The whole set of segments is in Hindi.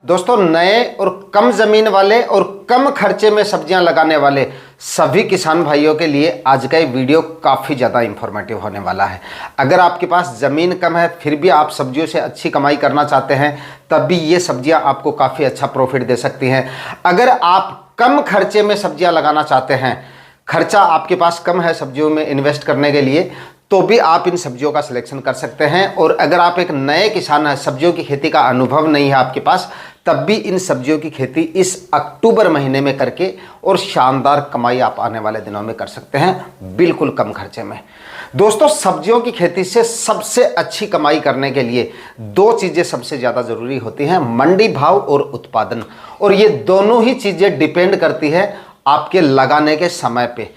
दोस्तों, नए और कम ज़मीन वाले और कम खर्चे में सब्जियां लगाने वाले सभी किसान भाइयों के लिए आज का ये वीडियो काफ़ी ज़्यादा इंफॉर्मेटिव होने वाला है। अगर आपके पास ज़मीन कम है फिर भी आप सब्जियों से अच्छी कमाई करना चाहते हैं, तब भी ये सब्जियां आपको काफ़ी अच्छा प्रॉफिट दे सकती हैं। अगर आप कम खर्चे में सब्जियां लगाना चाहते हैं, खर्चा आपके पास कम है सब्जियों में इन्वेस्ट करने के लिए, तो भी आप इन सब्जियों का सिलेक्शन कर सकते हैं। और अगर आप एक नए किसान हैं, सब्जियों की खेती का अनुभव नहीं है आपके पास, तब भी इन सब्जियों की खेती इस अक्टूबर महीने में करके और शानदार कमाई आप आने वाले दिनों में कर सकते हैं, बिल्कुल कम खर्चे में। दोस्तों, सब्जियों की खेती से सबसे अच्छी कमाई करने के लिए दो चीज़ें सबसे ज़्यादा ज़रूरी होती हैं, मंडी भाव और उत्पादन। और ये दोनों ही चीज़ें डिपेंड करती है आपके लगाने के समय पे,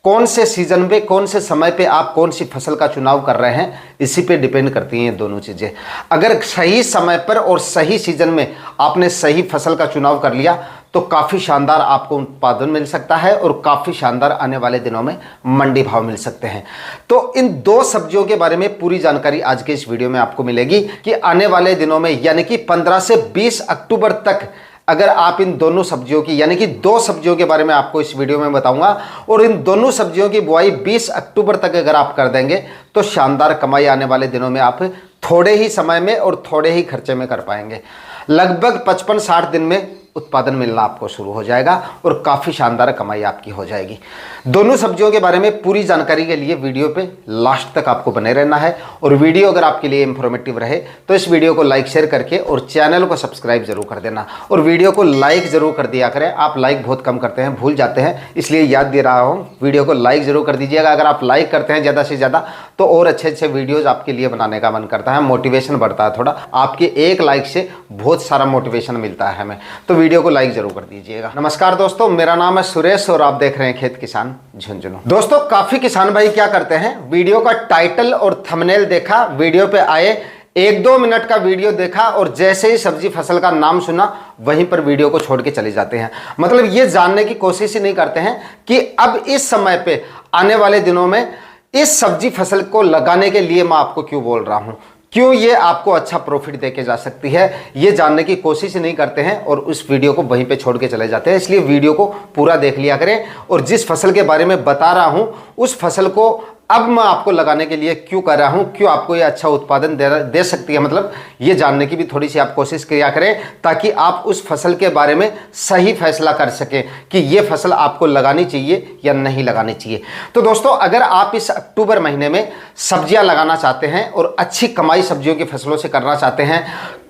कौन से सीजन पे, कौन से समय पे आप कौन सी फसल का चुनाव कर रहे हैं, इसी पे डिपेंड करती हैं ये दोनों चीज़ें। अगर सही समय पर और सही सीजन में आपने सही फसल का चुनाव कर लिया तो काफ़ी शानदार आपको उत्पादन मिल सकता है और काफ़ी शानदार आने वाले दिनों में मंडी भाव मिल सकते हैं। तो इन दो सब्जियों के बारे में पूरी जानकारी आज के इस वीडियो में आपको मिलेगी कि आने वाले दिनों में यानी कि 15 से 20 अक्टूबर तक अगर आप इन दोनों सब्जियों की यानी कि दो सब्जियों के बारे में आपको इस वीडियो में बताऊंगा, और इन दोनों सब्जियों की बुआई 20 अक्टूबर तक अगर आप कर देंगे तो शानदार कमाई आने वाले दिनों में आप थोड़े ही समय में और थोड़े ही खर्चे में कर पाएंगे। लगभग 55-60 दिन में उत्पादन मिलना आपको शुरू हो जाएगा और काफ़ी शानदार कमाई आपकी हो जाएगी। दोनों सब्जियों के बारे में पूरी जानकारी के लिए वीडियो पे लास्ट तक आपको बने रहना है। और वीडियो अगर आपके लिए इंफॉर्मेटिव रहे तो इस वीडियो को लाइक शेयर करके और चैनल को सब्सक्राइब जरूर कर देना, और वीडियो को लाइक जरूर कर दिया करें। आप लाइक बहुत कम करते हैं, भूल जाते हैं, इसलिए याद दे रहा हूँ, वीडियो को लाइक जरूर कर दीजिएगा। अगर आप लाइक करते हैं ज़्यादा से ज़्यादा तो और अच्छे अच्छे वीडियोज़ आपके लिए बनाने का मन करता है, मोटिवेशन बढ़ता है थोड़ा। आपके एक लाइक से बहुत सारा मोटिवेशन मिलता है हमें, तो वीडियो को लाइक जरूर कर दीजिएगा। नमस्कार दोस्तों, मेरा नाम है सुरेश और आप देख रहे हैं खेत किसान झुंझुनू। दोस्तों, काफी किसान भाई क्या करते हैं, वीडियो का टाइटल और थंबनेल देखा, वीडियो पे आए, 1-2 मिनट का वीडियो देखा और जैसे ही सब्जी फसल का नाम सुना वहीं पर वीडियो को छोड़ के चले जाते हैं। मतलब ये जानने की कोशिश ही नहीं करते हैं कि अब इस समय पे आने वाले दिनों में इस सब्जी फसल को लगाने के लिए मैं आपको क्यों बोल रहा हूं, क्यों ये आपको अच्छा प्रॉफिट देके जा सकती है, ये जानने की कोशिश नहीं करते हैं और उस वीडियो को वहीं पे छोड़ के चले जाते हैं। इसलिए वीडियो को पूरा देख लिया करें, और जिस फसल के बारे में बता रहा हूं उस फसल को अब मैं आपको लगाने के लिए क्यों कर रहा हूं, क्यों आपको ये अच्छा उत्पादन दे सकती है, मतलब ये जानने की भी थोड़ी सी आप कोशिश किया करें, ताकि आप उस फसल के बारे में सही फैसला कर सकें कि ये फसल आपको लगानी चाहिए या नहीं लगानी चाहिए। तो दोस्तों, अगर आप इस अक्टूबर महीने में सब्जियां लगाना चाहते हैं और अच्छी कमाई सब्जियों की फसलों से करना चाहते हैं,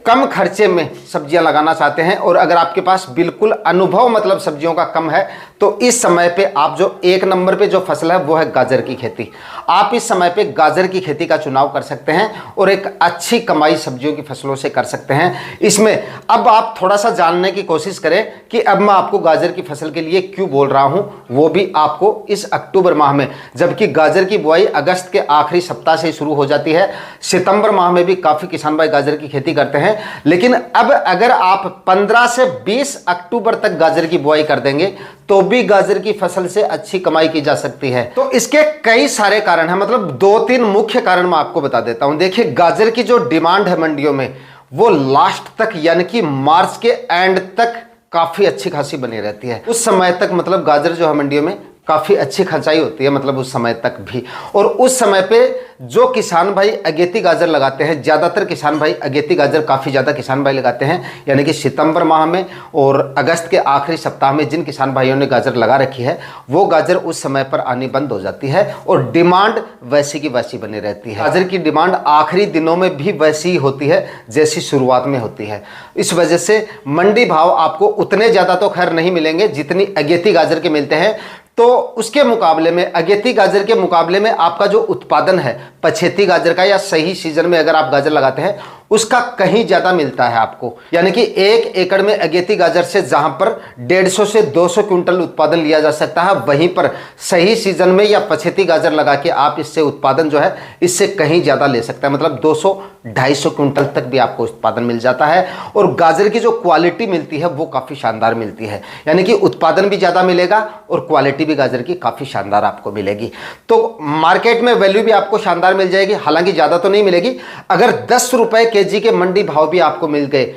कम खर्चे में सब्जियां लगाना चाहते हैं, और अगर आपके पास बिल्कुल अनुभव मतलब सब्जियों का कम है, तो इस समय पे आप जो एक नंबर पे जो फसल है वो है गाजर की खेती। आप इस समय पे गाजर की खेती का चुनाव कर सकते हैं और एक अच्छी कमाई सब्जियों की फसलों से कर सकते हैं। इसमें अब आप थोड़ा सा जानने की कोशिश करें कि अब मैं आपको गाजर की फसल के लिए क्यों बोल रहा हूं, वो भी आपको इस अक्टूबर माह में, जबकि गाजर की बुआई अगस्त के आखिरी सप्ताह से शुरू हो जाती है। सितंबर माह में भी काफ़ी किसान भाई गाजर की खेती करते हैं, लेकिन अब अगर आप 15 से 20 अक्टूबर तक गाजर की बुआई कर देंगे तो भी गाजर की फसल से अच्छी कमाई की जा सकती है। तो इसके कई सारे कारण हैं, मतलब 2-3 मुख्य कारण मैं आपको बता देता हूं। देखिए, गाजर की जो डिमांड है मंडियों में वो लास्ट तक यानी कि मार्च के एंड तक काफी अच्छी खासी बनी रहती है। उस समय तक मतलब गाजर जो है मंडियों में काफ़ी अच्छी खर्चाई होती है, मतलब उस समय तक भी। और उस समय पे जो किसान भाई अगेती गाजर लगाते हैं, ज़्यादातर किसान भाई अगेती गाजर काफ़ी ज़्यादा किसान भाई लगाते हैं, यानी कि सितंबर माह में और अगस्त के आखिरी सप्ताह में जिन किसान भाइयों ने गाजर लगा रखी है वो गाजर उस समय पर आनी बंद हो जाती है और डिमांड वैसी की वैसी बनी रहती है। गाजर की डिमांड आखिरी दिनों में भी वैसी ही होती है जैसी शुरुआत में होती है। इस वजह से मंडी भाव आपको उतने ज़्यादा तो खैर नहीं मिलेंगे जितनी अगेती गाजर के मिलते हैं, तो उसके मुकाबले में अगेती गाजर के मुकाबले में आपका जो उत्पादन है पछेती गाजर का, या सही सीजन में अगर आप गाजर लगाते हैं उसका कहीं ज़्यादा मिलता है आपको। यानी कि 1 एकड़ में अगेती गाजर से जहां पर 150 से 200 क्विंटल उत्पादन लिया जा सकता है, वहीं पर सही सीजन में या पछेती गाजर लगा के आप इससे उत्पादन जो है इससे कहीं ज़्यादा ले सकते हैं, मतलब 200-250 क्विंटल तक भी आपको उत्पादन मिल जाता है। और गाजर की जो क्वालिटी मिलती है वो काफ़ी शानदार मिलती है, यानी कि उत्पादन भी ज़्यादा मिलेगा और क्वालिटी भी गाजर की काफ़ी शानदार आपको मिलेगी। तो मार्केट में वैल्यू भी आपको शानदार मिल जाएगी, हालांकि ज़्यादा तो नहीं मिलेगी। अगर 10 रुपये केजी के मंडी भाव भी आपको मिल गए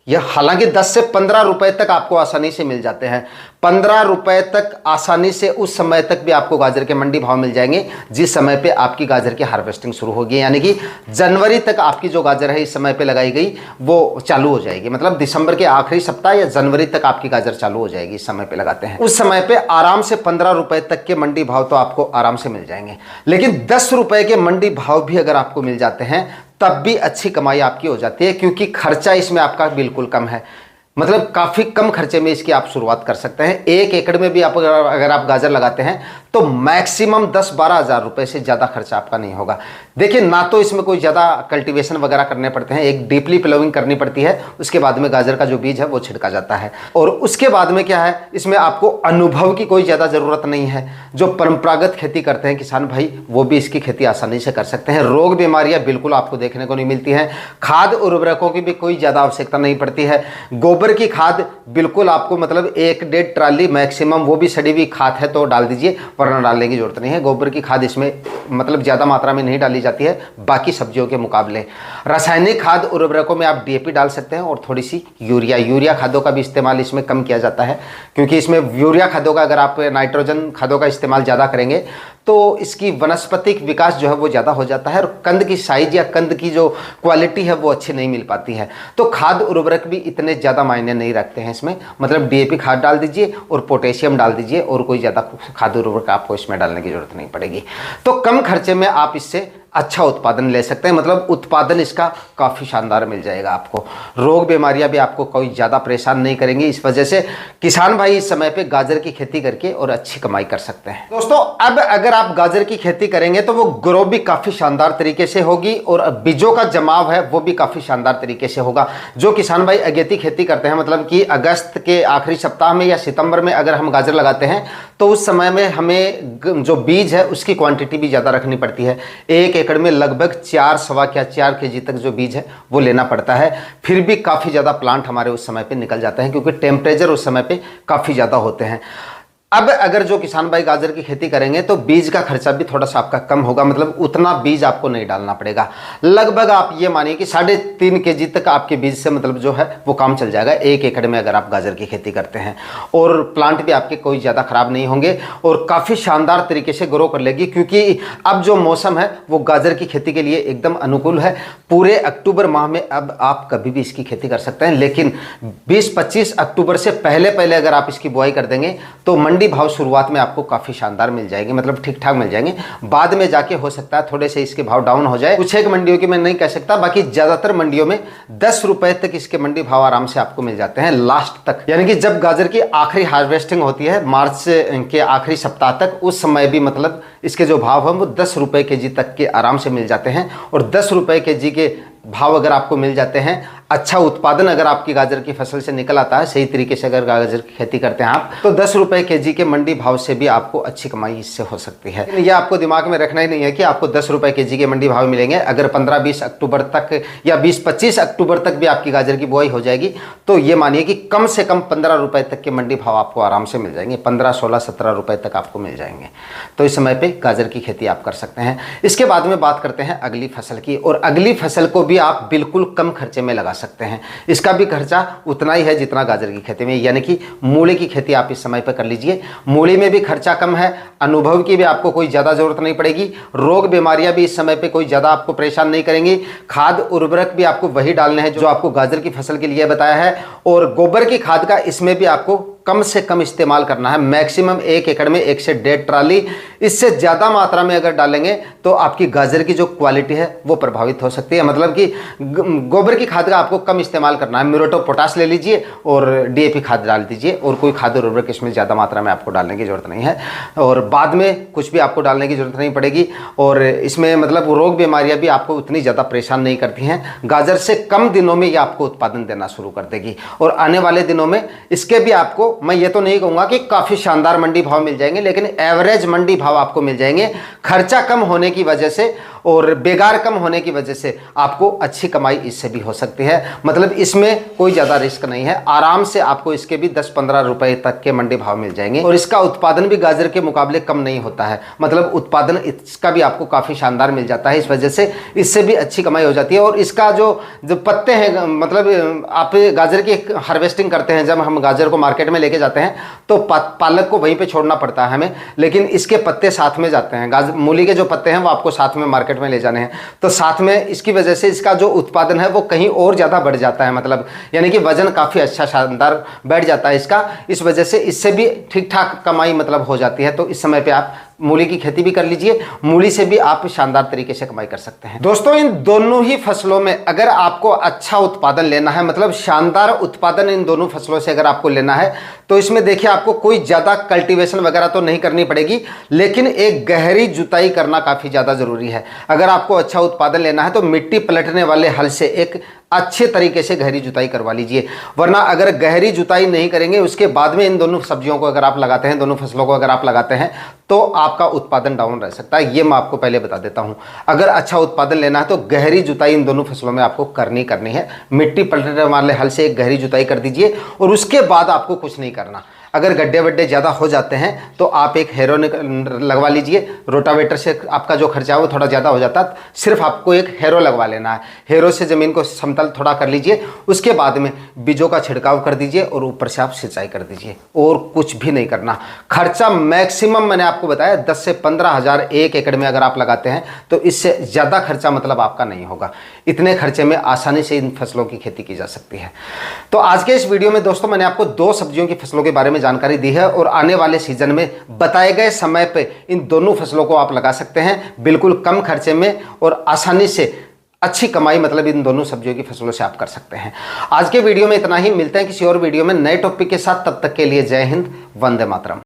यह हालांकि 10 से 15 रुपए तक आपको आसानी से मिल जाते हैं। 15 रुपए तक आसानी से उस समय तक भी आपको गाजर के मंडी भाव मिल जाएंगे जिस समय पे आपकी गाजर की हार्वेस्टिंग शुरू होगी, यानी कि जनवरी तक आपकी जो गाजर है इस समय पे लगाई गई वो चालू हो जाएगी। मतलब दिसंबर के आखिरी सप्ताह या जनवरी तक आपकी गाजर चालू हो जाएगी। इस समय पे लगाते हैं उस समय पे आराम से 15 रुपए तक के मंडी भाव तो आपको आराम से मिल जाएंगे। लेकिन 10 रुपए के मंडी भाव भी अगर आपको मिल जाते हैं तब भी अच्छी कमाई आपकी हो जाती है, क्योंकि खर्चा इसमें आपका बिल्कुल कम है। मतलब काफ़ी कम खर्चे में इसकी आप शुरुआत कर सकते हैं। 1 एकड़ में भी आप अगर आप गाजर लगाते हैं तो मैक्सिमम 10-12 हज़ार रुपए से ज़्यादा खर्चा आपका नहीं होगा। देखिए, ना तो इसमें कोई ज़्यादा कल्टीवेशन वगैरह करने पड़ते हैं, एक डीपली प्लोइंग करनी पड़ती है, उसके बाद में गाजर का जो बीज है वो छिड़का जाता है। और उसके बाद में क्या है, इसमें आपको अनुभव की कोई ज़्यादा ज़रूरत नहीं है। जो परंपरागत खेती करते हैं किसान भाई वो भी इसकी खेती आसानी से कर सकते हैं। रोग बीमारियाँ बिल्कुल आपको देखने को नहीं मिलती हैं। खाद उर्वरकों की भी कोई ज़्यादा आवश्यकता नहीं पड़ती है। गोबर की खाद बिल्कुल आपको मतलब 1-1.5 ट्राली मैक्सिमम, वो भी सड़ी हुई खाद है तो डाल दीजिए, वरना डालने की जरूरत नहीं है। गोबर की खाद इसमें मतलब ज़्यादा मात्रा में नहीं डाली जाती है बाकी सब्जियों के मुकाबले। रासायनिक खाद उर्वरकों में आप डीएपी डाल सकते हैं और थोड़ी सी यूरिया खादों का भी इस्तेमाल इसमें कम किया जाता है, क्योंकि इसमें यूरिया खादों का, अगर आप नाइट्रोजन खादों का इस्तेमाल ज़्यादा करेंगे तो इसकी वनस्पतिक विकास जो है वो ज़्यादा हो जाता है और कंद की साइज या कंद की जो क्वालिटी है वो अच्छी नहीं मिल पाती है। तो खाद उर्वरक भी इतने ज़्यादा मायने नहीं रखते हैं इसमें। मतलब डीएपी खाद डाल दीजिए और पोटेशियम डाल दीजिए और कोई ज़्यादा खाद उर्वरक आपको इसमें डालने की जरूरत नहीं पड़ेगी। तो कम खर्चे में आप इससे अच्छा उत्पादन ले सकते हैं। मतलब उत्पादन इसका काफ़ी शानदार मिल जाएगा आपको। रोग बीमारियां भी आपको कोई ज़्यादा परेशान नहीं करेंगी। इस वजह से किसान भाई इस समय पे गाजर की खेती करके और अच्छी कमाई कर सकते हैं। दोस्तों, अब अगर आप गाजर की खेती करेंगे तो वो ग्रो भी काफ़ी शानदार तरीके से होगी और बीजों का जमाव है वो भी काफ़ी शानदार तरीके से होगा। जो किसान भाई अगेती खेती करते हैं, मतलब कि अगस्त के आखिरी सप्ताह में या सितंबर में अगर हम गाजर लगाते हैं तो उस समय में हमें जो बीज है उसकी क्वांटिटी भी ज़्यादा रखनी पड़ती है। 1 एकड़ में लगभग 4 केजी तक जो बीज है वो लेना पड़ता है। फिर भी काफ़ी ज़्यादा प्लांट हमारे उस समय पे निकल जाते हैं, क्योंकि टेम्परेचर उस समय पे काफ़ी ज़्यादा होते हैं। अब अगर जो किसान भाई गाजर की खेती करेंगे तो बीज का खर्चा भी थोड़ा सा आपका कम होगा। मतलब उतना बीज आपको नहीं डालना पड़ेगा। लगभग आप ये मानिए कि 3.5 केजी तक आपके बीज से मतलब जो है वो काम चल जाएगा 1 एकड़ में अगर आप गाजर की खेती करते हैं। और प्लांट भी आपके कोई ज़्यादा ख़राब नहीं होंगे और काफ़ी शानदार तरीके से ग्रो कर लेगी, क्योंकि अब जो मौसम है वो गाजर की खेती के लिए एकदम अनुकूल है। पूरे अक्टूबर माह में अब आप कभी भी इसकी खेती कर सकते हैं, लेकिन 20-25 अक्टूबर से पहले अगर आप इसकी बुआई कर देंगे तो मंडी भाव शुरुआत में आपको काफी शानदार मिल जाएंगे, मतलब ठीक ठाक मिल जाएंगे। बाद में जाके हो सकता है थोड़े से इसके भाव डाउन हो जाए। कुछ एक मंडियों की मैं नहीं कह सकता, बाकी ज्यादातर मंडियों में 10 रुपए तक इसके मंडी भाव आराम से आपको मिल जाते हैं लास्ट तक। यानी कि जब गाजर की आखिरी हार्वेस्टिंग होती है मार्च के आखिरी सप्ताह तक, उस समय भी मतलब इसके जो भाव हैं वो 10 रुपए केजी तक के आराम से मिल जाते हैं। और 10 रुपए केजी के भाव अगर आपको मिल जाते हैं, अच्छा उत्पादन अगर आपकी गाजर की फसल से निकल आता है, सही तरीके से अगर गाजर की खेती करते हैं आप, तो 10 रुपए केजी के मंडी भाव से भी आपको अच्छी कमाई इससे हो सकती है। यह आपको दिमाग में रखना ही नहीं है कि आपको 10 रुपए केजी के मंडी भाव मिलेंगे। अगर 15-20 अक्टूबर तक या 20-25 अक्टूबर तक भी आपकी गाजर की बुआई हो जाएगी तो ये मानिए कि कम से कम 15 रुपए तक के मंडी भाव आपको आराम से मिल जाएंगे। 15, 16, 17 रुपए तक आपको मिल जाएंगे। तो इस समय पे गाजर की खेती आप कर सकते हैं। इसके बाद में बात करते हैं अगली फसल की, और अगली फसल को भी आप बिल्कुल कम खर्चे में लगा सकते हैं। इसका भी खर्चा उतना ही है जितना गाजर की खेती में, यानी कि मूली की खेती आप इस समय पर कर लीजिए। मूली में भी खर्चा कम है, अनुभव की भी आपको कोई ज़्यादा जरूरत नहीं पड़ेगी, रोग बीमारियां भी इस समय पे कोई ज़्यादा आपको परेशान नहीं करेंगी। खाद उर्वरक भी आपको वही डालने हैं जो आपको गाजर की फसल के लिए बताया है, और गोबर की खाद का इसमें भी आपको कम से कम इस्तेमाल करना है। मैक्सिमम 1 एकड़ में 1 से 1.5 ट्राली, इससे ज़्यादा मात्रा में अगर डालेंगे तो आपकी गाजर की जो क्वालिटी है वो प्रभावित हो सकती है। मतलब कि गोबर की खाद का आपको कम इस्तेमाल करना है। म्यूरेटो पोटाश ले लीजिए और डीएपी खाद डाल दीजिए, और कोई खाद उर्वरक इसमें ज़्यादा मात्रा में आपको डालने की जरूरत नहीं है, और बाद में कुछ भी आपको डालने की जरूरत नहीं पड़ेगी। और इसमें मतलब रोग बीमारियाँ भी आपको उतनी ज़्यादा परेशान नहीं करती हैं। गाजर से कम दिनों में ये आपको उत्पादन देना शुरू कर देगी, और आने वाले दिनों में इसके भी आपको, मैं ये तो नहीं कहूँगा कि काफ़ी शानदार मंडी भाव मिल जाएंगे, लेकिन एवरेज मंडी भाव आपको मिल जाएंगे खर्चा कम होने की वजह से। और बेगार कम होने की वजह से आपको अच्छी कमाई इससे भी हो सकती है। मतलब इसमें कोई ज़्यादा रिस्क नहीं है, आराम से आपको इसके भी 10-15 रुपए तक के मंडी भाव मिल जाएंगे। और इसका उत्पादन भी गाजर के मुकाबले कम नहीं होता है, मतलब उत्पादन इसका भी आपको काफ़ी शानदार मिल जाता है। इस वजह से इससे भी अच्छी कमाई हो जाती है। और इसका जो पत्ते हैं, मतलब आप गाजर की हार्वेस्टिंग करते हैं, जब हम गाजर को मार्केट में लेके जाते हैं तो पालक को वहीं पे छोड़ना पड़ता है हमें, लेकिन इसके पत्ते साथ में जाते हैं। गाजर मूली के जो पत्ते हैं वो आपको साथ में मार्केट में ले जाने हैं, तो साथ में इसकी वजह से इसका जो उत्पादन है वो कहीं और ज़्यादा बढ़ जाता है, मतलब यानी कि वजन काफ़ी अच्छा शानदार बैठ जाता है इसका। इस वजह से इससे भी ठीक ठाक कमाई मतलब हो जाती है। तो इस समय पे आप मूली की खेती भी कर लीजिए, मूली से भी आप शानदार तरीके से कमाई कर सकते हैं। दोस्तों, इन दोनों ही फसलों में अगर आपको अच्छा उत्पादन लेना है, मतलब शानदार उत्पादन इन दोनों फसलों से अगर आपको लेना है, तो इसमें देखिए आपको कोई ज़्यादा कल्टीवेशन वगैरह तो नहीं करनी पड़ेगी, लेकिन एक गहरी जुताई करना काफ़ी ज़्यादा ज़रूरी है। अगर आपको अच्छा उत्पादन लेना है तो मिट्टी पलटने वाले हल से एक अच्छे तरीके से गहरी जुताई करवा लीजिए, वरना अगर गहरी जुताई नहीं करेंगे उसके बाद में इन दोनों सब्जियों को अगर आप लगाते हैं, दोनों फसलों को अगर आप लगाते हैं, तो आपका उत्पादन डाउन रह सकता है। ये मैं आपको पहले बता देता हूं। अगर अच्छा उत्पादन लेना है तो गहरी जुताई इन दोनों फसलों में आपको करनी है। मिट्टी पलटने वाले हल से एक गहरी जुताई कर दीजिए और उसके बाद आपको कुछ नहीं करना। अगर गड्ढे वड्ढे ज़्यादा हो जाते हैं तो आप एक हेरो लगवा लीजिए। रोटावेटर से आपका जो खर्चा है वो थोड़ा ज़्यादा हो जाता है, सिर्फ आपको एक हेरो लगवा लेना है। हेरो से ज़मीन को समतल थोड़ा कर लीजिए, उसके बाद में बीजों का छिड़काव कर दीजिए और ऊपर से आप सिंचाई कर दीजिए, और कुछ भी नहीं करना। खर्चा मैक्सिमम मैंने आपको बताया 10 से 15 हज़ार एक एकड़ में अगर आप लगाते हैं तो इससे ज़्यादा खर्चा मतलब आपका नहीं होगा। इतने खर्चे में आसानी से इन फसलों की खेती की जा सकती है। तो आज के इस वीडियो में दोस्तों मैंने आपको 2 सब्जियों की फसलों के बारे में जानकारी दी है, और आने वाले सीजन में बताए गए समय पे इन दोनों फसलों को आप लगा सकते हैं बिल्कुल कम खर्चे में, और आसानी से अच्छी कमाई मतलब इन दोनों सब्जियों की फसलों से आप कर सकते हैं। आज के वीडियो में इतना ही, मिलते हैं किसी और वीडियो में नए टॉपिक के साथ। तब तक के लिए जय हिंद, वंदे मातरम।